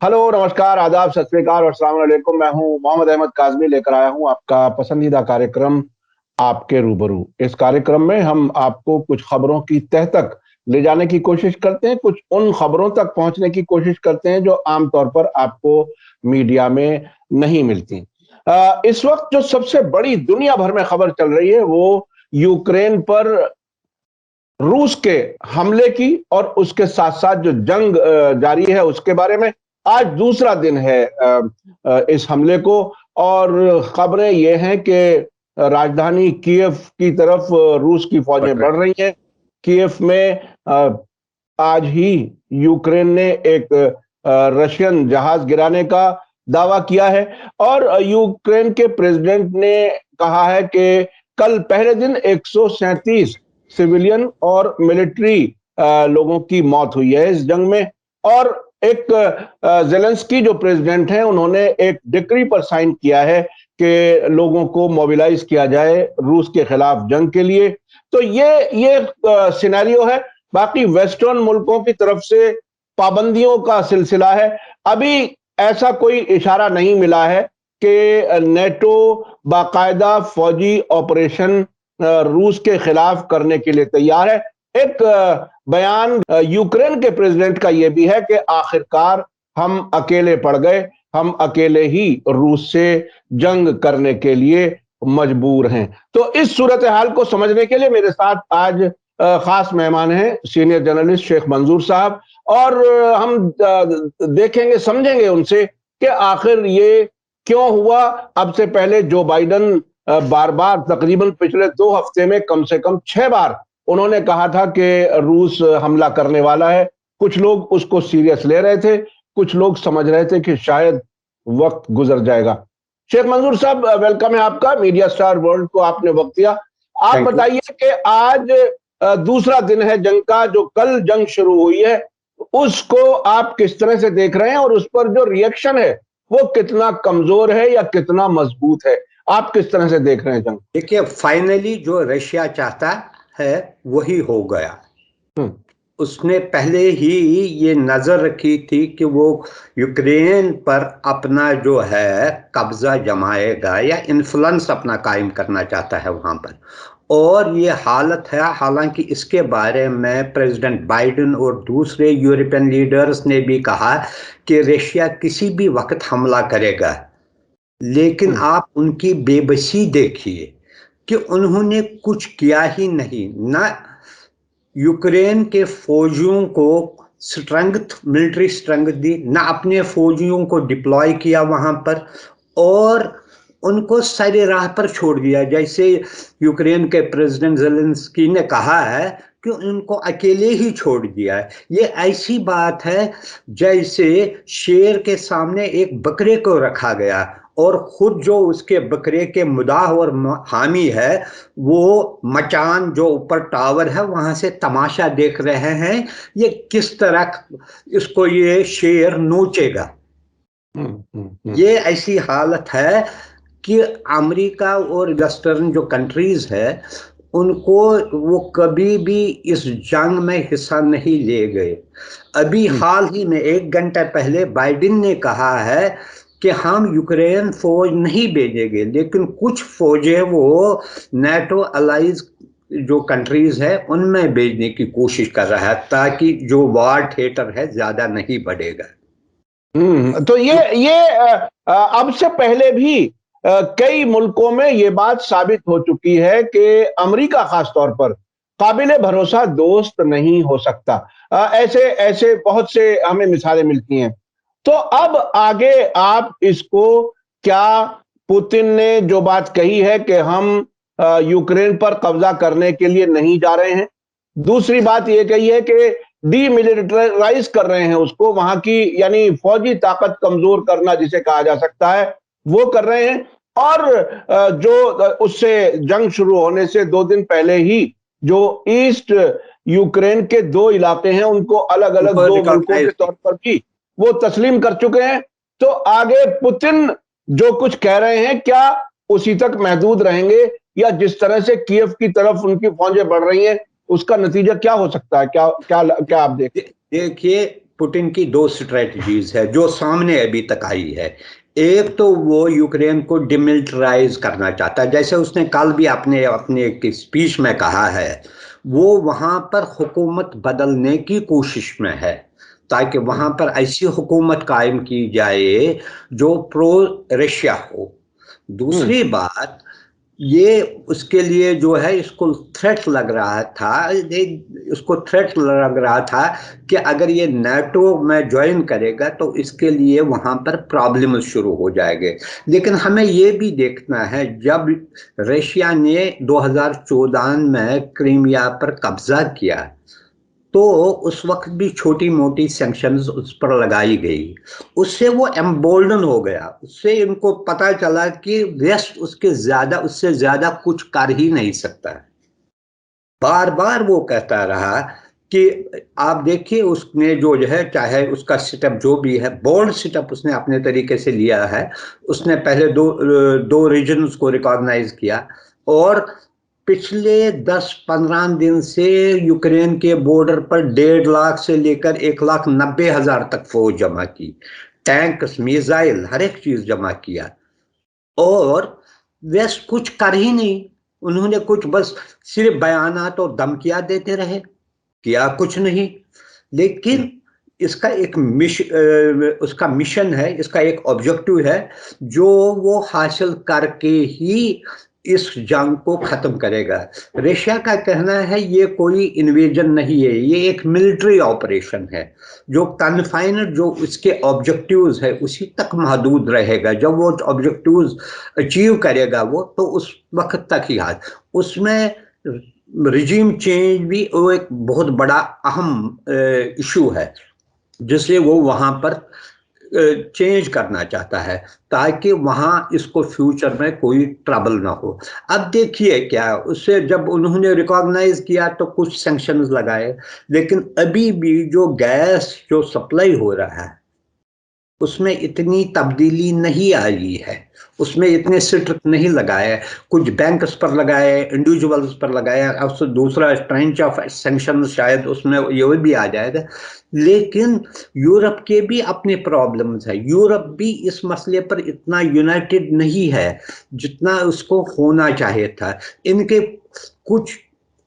Hello, नमस्कार, आदाब, सत श्री अकाल और अस्सलाम वालेकुम। मैं हूं मोहम्मद अहमद काज़मी, लेकर आया हूं आपका पसंदीदा कार्यक्रम आपके रूबरू। इस कार्यक्रम में हम आपको कुछ खबरों की तह तक ले जाने की कोशिश करते हैं, कुछ उन खबरों तक पहुंचने की कोशिश करते हैं जो आमतौर पर आपको मीडिया में नहीं मिलती। इस वक्त जो सबसे बड़ी दुनिया भर में खबर चल रही है वो यूक्रेन पर रूस के हमले की और उसके साथ साथ जो जंग जारी है उसके बारे में। आज दूसरा दिन है इस हमले को, और खबरें ये हैं कि राजधानी कीव की तरफ रूस की फौजें बढ़ रही हैं। कीव में आज ही यूक्रेन ने एक रशियन जहाज गिराने का दावा किया है, और यूक्रेन के प्रेसिडेंट ने कहा है कि कल पहले दिन 137 सिविलियन और मिलिट्री लोगों की मौत हुई है इस जंग में। और एक जेलेंस्की जो प्रेसिडेंट हैं, उन्होंने एक डिक्री पर साइन किया है कि लोगों को मोबिलाइज किया जाए रूस के खिलाफ जंग के लिए। तो ये सिनेरियो है। बाकी वेस्टर्न मुल्कों की तरफ से पाबंदियों का सिलसिला है। अभी ऐसा कोई इशारा नहीं मिला है कि नेटो बाकायदा फौजी ऑपरेशन रूस के खिलाफ करने के लिए तैयार है। एक बयान यूक्रेन के प्रेसिडेंट का यह भी है कि आखिरकार हम अकेले पड़ गए, हम अकेले ही रूस से जंग करने के लिए मजबूर हैं। तो इस सूरत हाल को समझने के लिए मेरे साथ आज खास मेहमान हैं, सीनियर जर्नलिस्ट शेख मंजूर साहब। और हम देखेंगे, समझेंगे उनसे कि आखिर ये क्यों हुआ। अब से पहले जो बाइडन बार बार तकरीबन पिछले 2 हफ्ते में कम से कम 6 बार उन्होंने कहा था कि रूस हमला करने वाला है। कुछ लोग उसको सीरियस ले रहे थे, कुछ लोग समझ रहे थे कि शायद वक्त गुजर जाएगा। शेख मंजूर साहब, वेलकम है आपका मीडिया स्टार वर्ल्ड को, आपने वक्त दिया। आप बताइए कि आज दूसरा दिन है जंग का, जो कल जंग शुरू हुई है उसको आप किस तरह से देख रहे हैं, और उस पर जो रिएक्शन है वो कितना कमजोर है या कितना मजबूत है? आप किस तरह से देख रहे हैं जंग? देखिए, फाइनली जो रशिया चाहता है वही हो गया। उसने पहले ही ये नजर रखी थी कि वो यूक्रेन पर अपना जो है कब्जा जमाएगा या इन्फ्लुएंस अपना कायम करना चाहता है वहां पर। और ये हालत है, हालांकि इसके बारे में प्रेसिडेंट बाइडेन और दूसरे यूरोपियन लीडर्स ने भी कहा कि रशिया किसी भी वक्त हमला करेगा। लेकिन आप उनकी बेबसी देखिए कि उन्होंने कुछ किया ही नहीं। ना यूक्रेन के फौजियों को स्ट्रेंथ, मिलिट्री स्ट्रेंथ दी, ना अपने फौजियों को डिप्लॉय किया वहां पर, और उनको सारे राह पर छोड़ दिया। जैसे यूक्रेन के प्रेसिडेंट ज़ेलेंस्की ने कहा है कि उनको अकेले ही छोड़ दिया है। ये ऐसी बात है जैसे शेर के सामने एक बकरे को रखा गया और खुद जो उसके बकरे के मुदाह और हामी है वो मचान जो ऊपर टावर है वहां से तमाशा देख रहे हैं ये किस तरह इसको ये शेर नोचेगा। ये ऐसी हालत है कि अमेरिका और वेस्टर्न जो कंट्रीज है उनको वो कभी भी इस जंग में हिस्सा नहीं ले गए। अभी हाल ही में 1 घंटा पहले बाइडेन ने कहा है कि हम यूक्रेन फौज नहीं भेजेंगे, लेकिन कुछ फौजें वो नेटो अलाइज जो कंट्रीज है उनमें भेजने की कोशिश कर रहा है ताकि जो वार थिएटर है ज्यादा नहीं बढ़ेगा। तो ये अब से पहले भी कई मुल्कों में ये बात साबित हो चुकी है कि अमेरिका खास तौर पर काबिले भरोसा दोस्त नहीं हो सकता। ऐसे ऐसे बहुत से हमें मिसालें मिलती हैं। तो अब आगे आप इसको, क्या पुतिन ने जो बात कही है कि हम यूक्रेन पर कब्जा करने के लिए नहीं जा रहे हैं, दूसरी बात यह कही है कि डीमिलिटराइज कर रहे हैं उसको, वहां की यानी फौजी ताकत कमजोर करना जिसे कहा जा सकता है वो कर रहे हैं। और जो उससे जंग शुरू होने से 2 दिन पहले ही जो ईस्ट यूक्रेन के 2 इलाके हैं उनको अलग अलग 2 मुल्कों के तौर पर भी वो तस्लीम कर चुके हैं। तो आगे पुतिन जो कुछ कह रहे हैं क्या उसी तक महदूद रहेंगे, या जिस तरह से कीव की तरफ उनकी फौजें बढ़ रही हैं उसका नतीजा क्या हो सकता है? क्या क्या क्या आप देखिए, पुतिन की दो स्ट्रेटजीज है जो सामने अभी तक आई है। एक तो वो यूक्रेन को डिमिलिटराइज करना चाहता है, जैसे उसने कल भी अपने अपने एक स्पीच में कहा है। वो वहां पर हुकूमत बदलने की कोशिश में है ताकि वहां पर ऐसी हुकूमत कायम की जाए जो प्रो रशिया हो। दूसरी बात, ये उसके लिए जो है इसको थ्रेट लग रहा था, उसको थ्रेट लग रहा था कि अगर ये नाटो में ज्वाइन करेगा तो इसके लिए वहां पर प्रॉब्लम शुरू हो जाएंगे। लेकिन हमें ये भी देखना है, जब रशिया ने 2014 में क्रीमिया पर कब्जा किया तो उस वक्त भी छोटी मोटी सैंक्शंस उस पर लगाई गई। उससे वो एम्बोल्डन हो गया, उससे इनको पता चला कि वेस्ट उससे ज्यादा कुछ कर ही नहीं सकता। बार बार वो कहता रहा कि आप देखिए उसने जो है, चाहे उसका सेटअप जो भी है, बोल्ड सेटअप उसने अपने तरीके से लिया है। उसने पहले दो रीजन्स को रिकॉग्नाइज किया और पिछले 10-15 दिन से यूक्रेन के बॉर्डर पर 1.5 लाख से लेकर 1,90,000 तक फौज जमा की, टैंक्स, मिसाइल, हर एक चीज जमा किया। और वेस्ट कुछ कर ही नहीं। उन्होंने कुछ बस सिर्फ बयानात और धमकियां देते रहे, किया कुछ नहीं। लेकिन इसका एक उसका मिशन है, इसका एक ऑब्जेक्टिव है जो वो हासिल करके ही इस जंग को खत्म करेगा। रशिया का कहना है ये कोई इन्वेजन नहीं है, ये एक मिलिट्री ऑपरेशन है जो कन्फाइन्ड, जो इसके ऑब्जेक्टिव्स है उसी तक महदूद रहेगा। जब वो ऑब्जेक्टिव्स अचीव करेगा वो, तो उस वक्त तक ही हाथ उसमें रिजीम चेंज भी वो एक बहुत बड़ा अहम इशू है जिसे वो वहां पर चेंज करना चाहता है ताकि वहां इसको फ्यूचर में कोई ट्रबल ना हो। अब देखिए क्या उससे, जब उन्होंने रिकॉग्नाइज किया तो कुछ सैंक्शंस लगाए, लेकिन अभी भी जो गैस जो सप्लाई हो रहा है उसमें इतनी तब्दीली नहीं आई है, उसमें इतने स्ट्रिक्ट नहीं लगाए। कुछ बैंक्स पर लगाए, इंडिविजुअल्स पर लगाए, अब दूसरा ट्रेंच ऑफ सैंक्शन शायद उसमें ये भी आ जाएगा। लेकिन यूरोप के भी अपने प्रॉब्लम्स है, यूरोप भी इस मसले पर इतना यूनाइटेड नहीं है जितना उसको होना चाहिए था। इनके कुछ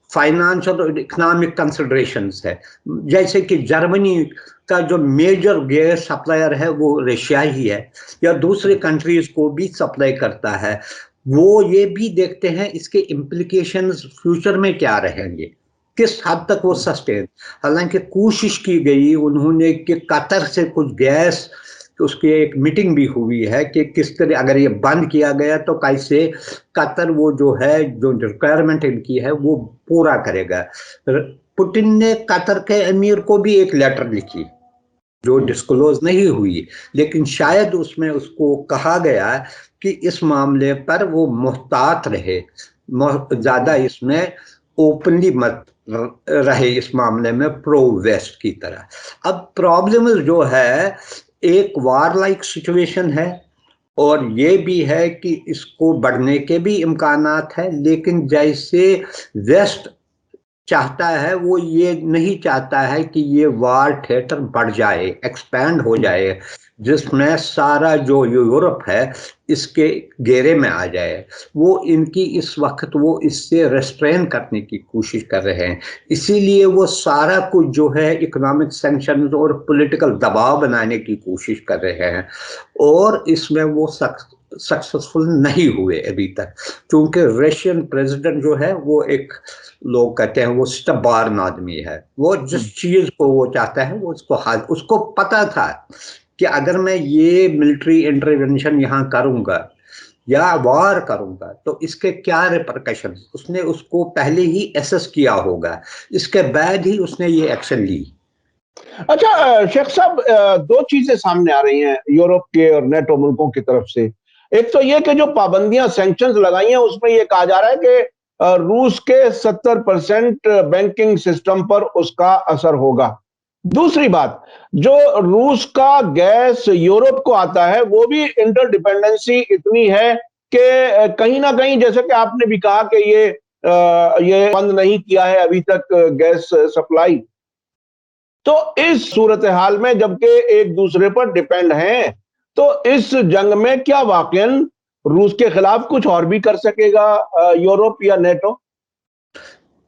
फाइनेंशियल और इकोनॉमिक कंसिडरेशंस है, जैसे कि जर्मनी का जो मेजर गैस सप्लायर है वो रशिया ही है, या दूसरे कंट्रीज को भी सप्लाई करता है। वो ये भी देखते हैं इसके इम्प्लीकेशंस फ्यूचर में क्या रहेंगे, किस हद तक वो सस्टेन। हालांकि कोशिश की गई उन्होंने कि कतर से कुछ गैस, उसकी एक मीटिंग भी हुई है कि किस तरह अगर ये बंद किया गया तो कैसे कतर वो जो है, जो रिक्वायरमेंट इनकी है वो पूरा करेगा। पुतिन ने कतर के अमीर को भी एक लेटर लिखी जो डिस्क्लोज नहीं हुई, लेकिन शायद उसमें उसको कहा गया कि इस मामले पर वो मुहतात रहे, ज्यादा इसमें ओपनली मत रहे इस मामले में प्रो वेस्ट की तरह। अब प्रॉब्लम जो है, एक वार लाइक सिचुएशन है और ये भी है कि इसको बढ़ने के भी इम्कानात है, लेकिन जैसे वेस्ट चाहता है वो ये नहीं चाहता है कि ये वार थिएटर बढ़ जाए, एक्सपैंड हो जाए, जिसमें सारा जो यूरोप है इसके घेरे में आ जाए। वो इनकी इस वक्त वो इससे रेस्ट्रेन करने की कोशिश कर रहे हैं। इसीलिए वो सारा कुछ जो है इकोनॉमिक सैंक्शन और पॉलिटिकल दबाव बनाने की कोशिश कर रहे हैं, और इसमें वो सक्सेसफुल नहीं हुए अभी तक, क्योंकि रशियन प्रेसिडेंट जो है वो एक, लोग कहते हैं वो स्टबार्न आदमी है। वो जिस चीज को वो चाहता है वो उसको पता था कि अगर मैं ये मिलिट्री इंटरवेंशन यहाँ करूंगा या वॉर करूंगा तो इसके क्या रिपरकशन, उसने उसको पहले ही एसेस किया होगा, इसके बाद ही उसने ये एक्शन ली। अच्छा शेख साहब, दो चीजें सामने आ रही हैं यूरोप के और नेटो मुल्कों की तरफ से। एक तो ये कि जो पाबंदियां, सैंक्शंस लगाई हैं उसमें ये कहा जा रहा है कि रूस के 70% बैंकिंग सिस्टम पर उसका असर होगा। दूसरी बात, जो रूस का गैस यूरोप को आता है वो भी इंटरडिपेंडेंसी इतनी है कि कहीं ना कहीं, जैसे कि आपने भी कहा कि ये बंद नहीं किया है अभी तक गैस सप्लाई। तो इस सूरत हाल में जबकि एक दूसरे पर डिपेंड हैं, तो इस जंग में क्या वाकई रूस के खिलाफ कुछ और भी कर सकेगा यूरोप या नेटो?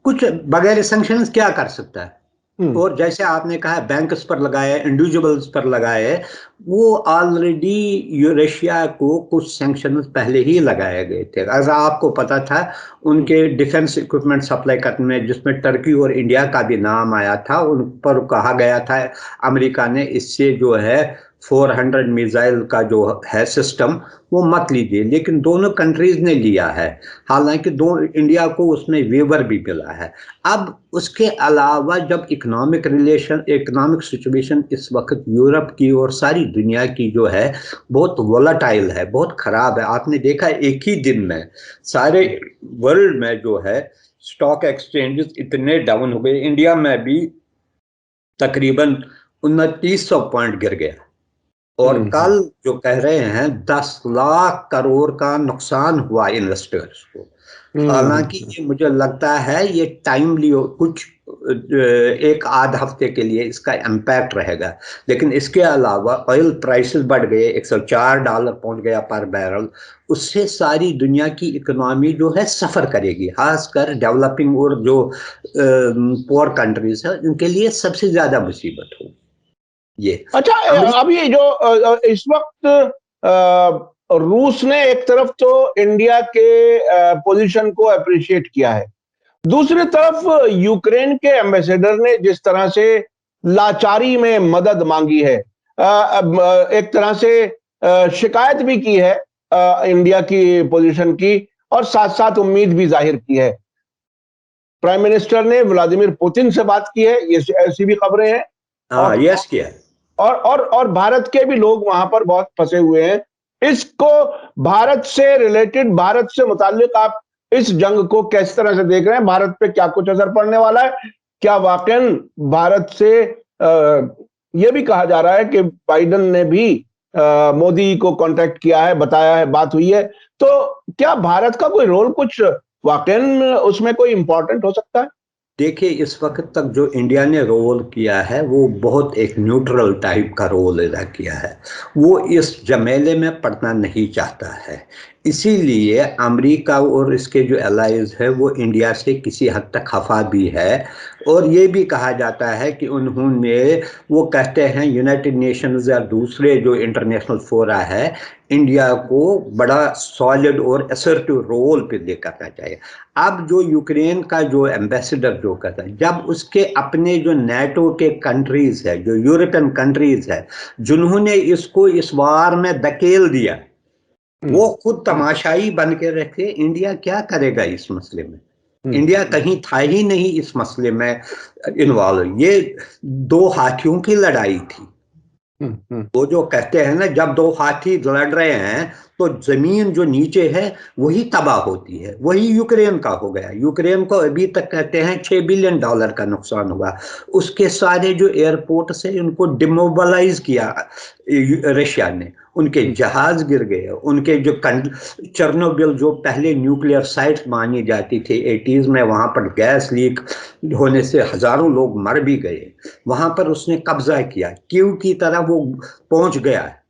कुछ बगैर सैंक्शंस क्या कर सकता है? और जैसे आपने कहा बैंक्स पर लगाए, इंडिविजुअल्स पर लगाए, वो ऑलरेडी रशिया को कुछ सैंक्शंस पहले ही लगाए गए थे। अगर आपको पता था उनके डिफेंस इक्विपमेंट सप्लाई करने में, जिसमें टर्की और इंडिया का भी नाम आया था, उन पर कहा गया था अमेरिका ने इससे जो है 400 मिसाइल का जो है सिस्टम वो मत लीजिए, लेकिन दोनों कंट्रीज ने लिया है। हालांकि दो इंडिया को उसमें वेवर भी मिला है। अब उसके अलावा जब इकोनॉमिक सिचुएशन इस वक्त यूरोप की और सारी दुनिया की जो है बहुत वोलाटाइल है, बहुत खराब है। आपने देखा एक ही दिन में सारे वर्ल्ड में जो है स्टॉक एक्सचेंजेस इतने डाउन हो गए, इंडिया में भी तकरीबन 2900 पॉइंट गिर गया। और कल जो कह रहे हैं 10 लाख करोड़ का नुकसान हुआ इन्वेस्टर्स को। हालांकि ये मुझे लगता है ये टाइमली कुछ एक आध हफ्ते के लिए इसका इम्पैक्ट रहेगा, लेकिन इसके अलावा ऑयल प्राइसेस बढ़ गए, $104 पहुंच गया पर बैरल। उससे सारी दुनिया की इकोनॉमी जो है सफर करेगी, खासकर डेवलपिंग और जो पुअर कंट्रीज है उनके लिए सबसे ज्यादा मुसीबत होगी ये। अच्छा, अभी जो इस वक्त रूस ने एक तरफ तो इंडिया के पोजीशन को अप्रिशिएट किया है, दूसरी तरफ यूक्रेन के एम्बेसडर ने जिस तरह से लाचारी में मदद मांगी है, एक तरह से शिकायत भी की है इंडिया की पोजीशन की, और साथ साथ उम्मीद भी जाहिर की है। प्राइम मिनिस्टर ने व्लादिमीर पुतिन से बात की है, ये ऐसी भी खबरें हैं। हाँ, यस किया। और भारत के भी लोग वहां पर बहुत फंसे हुए हैं। इसको भारत से रिलेटेड, भारत से मुताल्लिक आप इस जंग को किस तरह से देख रहे हैं? भारत पे क्या कुछ असर पड़ने वाला है? क्या वाकई भारत से यह भी कहा जा रहा है कि बाइडेन ने भी मोदी को कांटेक्ट किया है, बताया है, बात हुई है, तो क्या भारत का कोई रोल कुछ वाकई उसमें कोई इंपॉर्टेंट हो सकता है? देखिए, इस वक्त तक जो इंडिया ने रोल किया है वो बहुत एक न्यूट्रल टाइप का रोल अदा किया है। वो इस झमेले में पड़ना नहीं चाहता है, इसीलिए अमेरिका और इसके जो एलाइज है वो इंडिया से किसी हद तक खफा भी है। और ये भी कहा जाता है कि उन्होंने, वो कहते हैं यूनाइटेड नेशंस या दूसरे जो इंटरनेशनल फोरा है, इंडिया को बड़ा सॉलिड और असर्टिव रोल प्ले करना चाहिए। अब जो यूक्रेन का जो एम्बेसडर जो कहता है, जब उसके अपने जो नेटो के कंट्रीज है, जो यूरोपियन कंट्रीज है, जिन्होंने इसको इस वार में धकेल दिया, वो खुद तमाशाई बन के रखे, इंडिया क्या करेगा इस मसले में? इंडिया कहीं था ही नहीं इस मसले में इन्वॉल्व। ये दो हाथियों की लड़ाई थी। वो जो कहते हैं ना, जब दो हाथी लड़ रहे हैं तो जमीन जो नीचे है वही तबाह होती है। वही यूक्रेन का हो गया। यूक्रेन को अभी तक कहते हैं $6 बिलियन का नुकसान हुआ। उसके सारे जो एयरपोर्ट से उनको डिमोबलाइज किया रशिया ने, उनके जहाज गिर गए, उनके जो चेर्नोबिल जो पहले न्यूक्लियर साइट मानी जाती थी 80s में, वहां पर गैस लीक होने से हजारों लोग मर भी गए। वहां पर उसने कब्जा किया, कीव की तरह वो पहुंच गया है,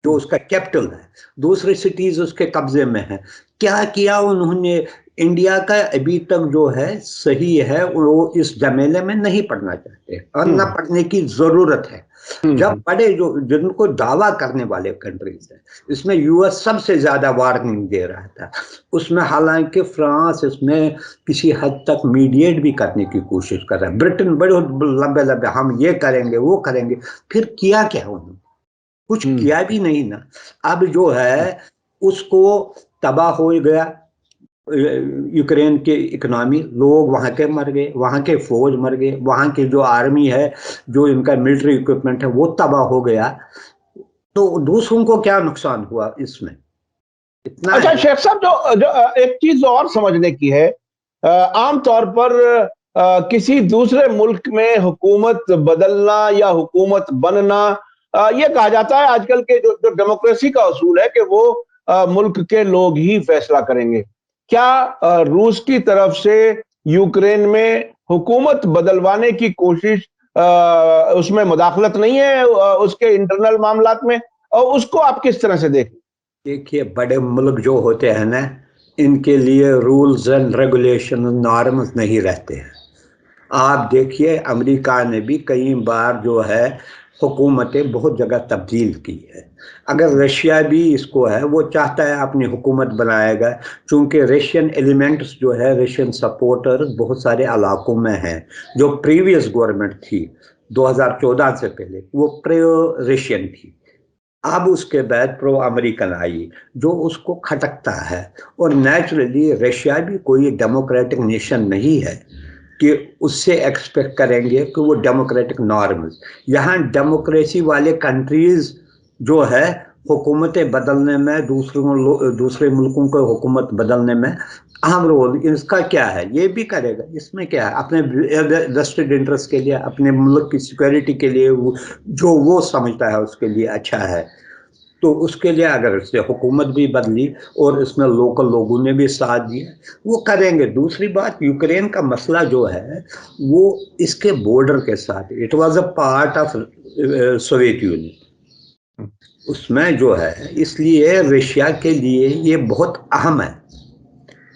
जो उसका कैपिटल है। दूसरी सिटीज उसके कब्जे में है। क्या किया उन्होंने? इंडिया का अभी तक जो है सही है, वो इस झमेले में नहीं पड़ना चाहते और न पड़ने की जरूरत है। जब बड़े जो जिनको दावा करने वाले कंट्रीज है, इसमें यूएस सबसे ज्यादा वार्निंग दे रहा था, उसमें हालांकि फ्रांस इसमें किसी हद तक मीडिएट भी करने की कोशिश कर रहा है। ब्रिटेन बड़े लंबे लंबे हम ये करेंगे वो करेंगे, फिर किया क्या उन्होंने? कुछ किया भी नहीं ना। अब जो है उसको तबाह हो गया यूक्रेन की इकोनॉमी, लोग वहां के मर गए, वहां के फौज मर गए, वहां की जो आर्मी है, जो इनका मिलिट्री इक्विपमेंट है वो तबाह हो गया। तो दूसरों को क्या नुकसान हुआ इसमें? इतना अच्छा शेख साहब, जो एक चीज और समझने की है, आमतौर पर किसी दूसरे मुल्क में हुकूमत बदलना या हुकूमत बनना, यह कहा जाता है आजकल के जो डेमोक्रेसी का उसूल है कि वो मुल्क के लोग ही फैसला करेंगे। क्या रूस की तरफ से यूक्रेन में हुकूमत बदलवाने की कोशिश उसमें मुदाखलत नहीं है उसके इंटरनल मामलात में, और उसको आप किस तरह से देखें? देखिए, बड़े मुल्क जो होते हैं ना, इनके लिए रूल्स एंड रेगुलेशन नॉर्म्स नहीं रहते हैं। आप देखिए, अमेरिका ने भी कई बार जो है हुकूमतें बहुत जगह तब्दील की है। अगर रशिया भी इसको है, वो चाहता है अपनी हुकूमत बनाएगा, चूंकि रशियन एलिमेंट्स जो है, रशियन सपोर्टर्स बहुत सारे इलाकों में हैं। जो प्रीवियस गवर्नमेंट थी 2014 से पहले, वो प्रो रशियन थी। अब उसके बाद प्रो अमेरिकन आई, जो उसको खटकता है। और नेचुरली रशिया भी कोई डेमोक्रेटिक नेशन नहीं है कि उससे एक्सपेक्ट करेंगे कि वो डेमोक्रेटिक नॉर्म्स। यहाँ डेमोक्रेसी वाले कंट्रीज जो है, हुकूमतें बदलने में, दूसरे मुल्कों को हुकूमत बदलने में अहम रोल इसका क्या है, ये भी करेगा। इसमें क्या है, अपने वेस्टेड इंटरेस्ट के लिए, अपने मुल्क की सिक्योरिटी के लिए, जो वो समझता है उसके लिए अच्छा है, तो उसके लिए अगर इससे हुकूमत भी बदली और इसमें लोकल लोगों ने भी साथ दिया, वो करेंगे। दूसरी बात, यूक्रेन का मसला जो है, वो इसके बॉर्डर के साथ, it was a part of Soviet union, उसमें जो है, इसलिए रशिया के लिए ये बहुत अहम है।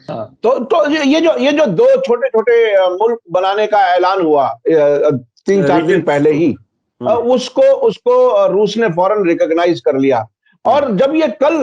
तो ये जो दो छोटे छोटे मुल्क बनाने का ऐलान हुआ 3-4 दिन पहले ही, उसको उसको रूस ने फौरन रिकॉग्नाइज कर लिया। और जब ये कल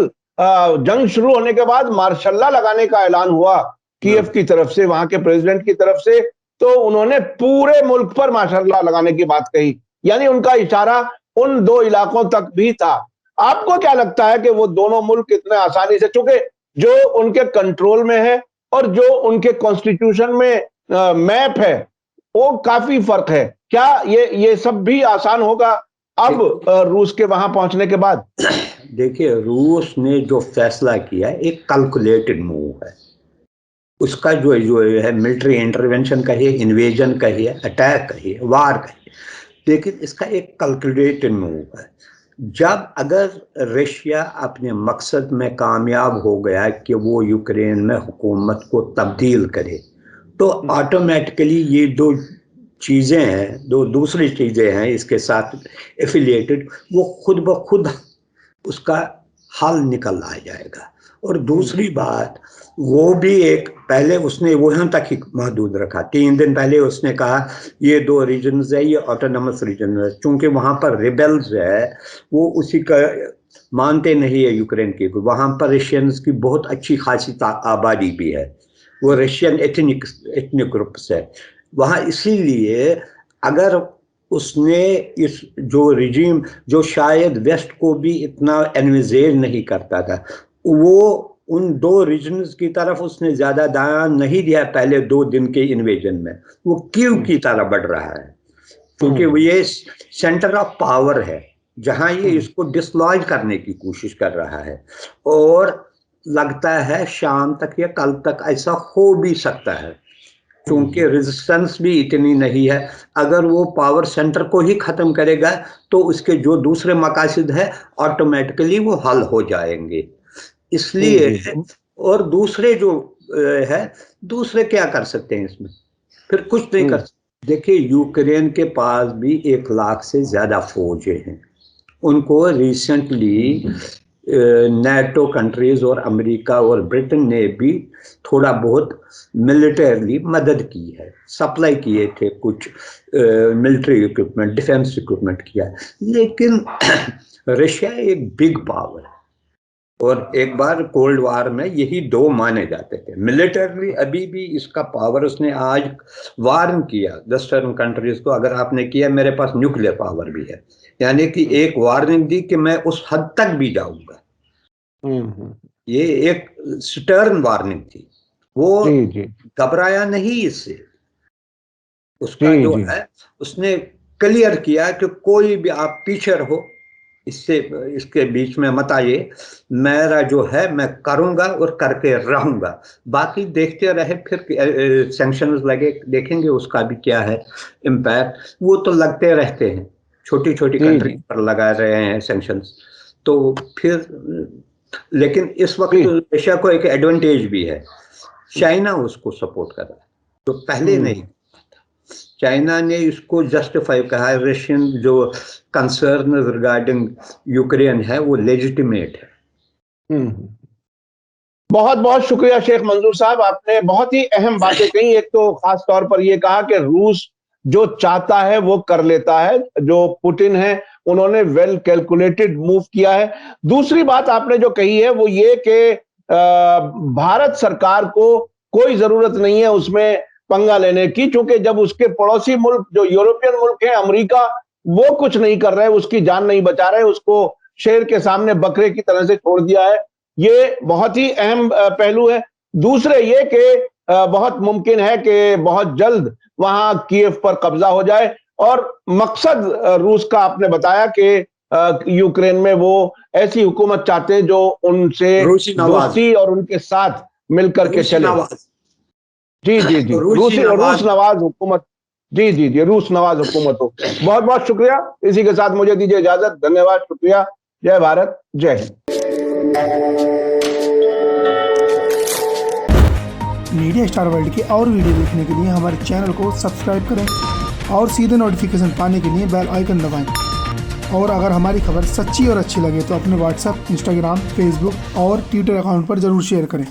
जंग शुरू होने के बाद मार्शल लॉ लगाने का ऐलान हुआ कीव की तरफ से, वहां के प्रेसिडेंट की तरफ से, तो उन्होंने पूरे मुल्क पर मार्शल लॉ लगाने की बात कही। यानी उनका इशारा उन दो इलाकों तक भी था। आपको क्या लगता है कि वो दोनों मुल्क इतने आसानी से, चूंकि जो उनके कंट्रोल में है और जो उनके कॉन्स्टिट्यूशन में मैप है, वो काफी फर्क है, क्या ये सब भी आसान होगा अब रूस के वहां पहुंचने के बाद? देखिए, रूस ने जो फैसला किया एक कैलकुलेटेड मूव है। उसका जो है, मिलिट्री इंटरवेंशन कहिए, इन्वेजन कहिए, अटैक कहिए, वार कहिए, लेकिन इसका एक कैलकुलेटेड मूव है। जब अगर रशिया अपने मकसद में कामयाब हो गया कि वो यूक्रेन में हुकूमत को तब्दील करे, तो ऑटोमेटिकली ये दो चीज़ें हैं, दो दूसरी चीज़ें हैं इसके साथ एफिलिएटेड, वो खुद ब खुद उसका हल निकल आ जाएगा। और दूसरी बात, वो भी एक, पहले उसने वहां तक ही महदूद रखा। 3 दिन पहले उसने कहा ये 2 रीजन्स है, ये ऑटोनमस रीजन है, चूंकि वहां पर रिबेल्स है, वो उसी का मानते नहीं है यूक्रेन की। वहां पर रशियंस की बहुत अच्छी खासी आबादी भी है, वो रशियन एथनिक ग्रुप्स है वहाँ। इसीलिए अगर उसने इस जो रिजीम, जो शायद वेस्ट को भी इतना एनविजेज नहीं करता था, वो उन 2 रीजन्स की तरफ उसने ज्यादा ध्यान नहीं दिया पहले 2 दिन के इन्वेजन में। वो कीव की तरह बढ़ रहा है, क्योंकि वो ये सेंटर ऑफ पावर है, जहां ये इसको डिसलॉज करने की कोशिश कर रहा है। और लगता है शाम तक या कल तक ऐसा हो भी सकता है, क्योंकि रेजिस्टेंस भी इतनी नहीं है। अगर वो पावर सेंटर को ही खत्म करेगा, तो उसके जो दूसरे मकासद है ऑटोमेटिकली वो हल हो जाएंगे। इसलिए, और दूसरे जो है, दूसरे क्या कर सकते हैं इसमें? फिर कुछ नहीं कर सकते। देखिए, यूक्रेन के पास भी 1 लाख से ज्यादा फौजें हैं। उनको रिसेंटली नेटो कंट्रीज और अमेरिका और ब्रिटेन ने भी थोड़ा बहुत मिलिटरली मदद की है, सप्लाई किए थे कुछ मिलिट्री इक्विपमेंट, डिफेंस इक्विपमेंट किया। लेकिन रशिया एक बिग पावर है, और एक बार कोल्ड वार में यही 2 माने जाते थे मिलिटरली। अभी भी इसका पावर, उसने आज वार्न किया वेस्टर्न कंट्रीज को, अगर आपने किया मेरे पास न्यूक्लियर पावर भी है, यानी कि एक वार्निंग दी कि मैं उस हद तक भी जाऊंगा। ये एक स्टर्न वार्निंग थी, वो घबराया नहीं इससे। उसका जो है, उसने क्लियर किया कि कोई भी आप पीछे रहो, इससे इसके बीच में मत आइए, मेरा जो है मैं करूंगा और करके रहूंगा। बाकी देखते रहे, फिर सैंक्शंस लगे, देखेंगे उसका भी क्या है इम्पैक्ट। वो तो लगते रहते हैं, छोटी छोटी कंट्री पर लगा रहे हैं सैंक्शंस, तो फिर। लेकिन इस वक्त रशिया को एक एडवांटेज भी है, चाइना उसको सपोर्ट कर रहा है, तो पहले नहीं। चाइना ने इसको जस्टिफाई कहा है, रशियन जो कंसर्न रिगार्डिंग यूक्रेन है वो लेजिटिमेट है। बहुत बहुत शुक्रिया शेख मंजूर साहब, आपने बहुत ही अहम बातें कही। एक तो खास तौर पर यह कहा कि रूस जो चाहता है वो कर लेता है, जो पुतिन है उन्होंने वेल कैलकुलेटेड मूव किया है। दूसरी बात आपने जो कही है वो ये कि भारत सरकार को कोई जरूरत नहीं है उसमें पंगा लेने की, क्योंकि जब उसके पड़ोसी मुल्क जो यूरोपियन मुल्क है, अमेरिका, वो कुछ नहीं कर रहे, उसकी जान नहीं बचा रहे, उसको शेर के सामने बकरे की तरह से छोड़ दिया है। ये बहुत ही अहम पहलू है। दूसरे ये कि बहुत मुमकिन है कि बहुत जल्द वहां कीव पर कब्जा हो जाए, और मकसद रूस का आपने बताया कि यूक्रेन में वो ऐसी हुकूमत चाहते हैं जो उनसे दोस्ती और उनके साथ मिलकर के चले। जी जी जी, रूस नवाज हुकूमत। जी जी जी, रूस नवाज हुकूमत हो। बहुत बहुत शुक्रिया। इसी के साथ मुझे दीजिए इजाजत। धन्यवाद, शुक्रिया। जय भारत, जय हिंद। मीडिया स्टार वर्ल्ड के और वीडियो देखने के लिए हमारे चैनल को सब्सक्राइब करें और सीधे नोटिफिकेशन पाने के लिए बेल आइकन दबाएं। और अगर हमारी खबर सच्ची और अच्छी लगे तो अपने व्हाट्सएप, इंस्टाग्राम, फेसबुक और ट्विटर अकाउंट पर जरूर शेयर करें।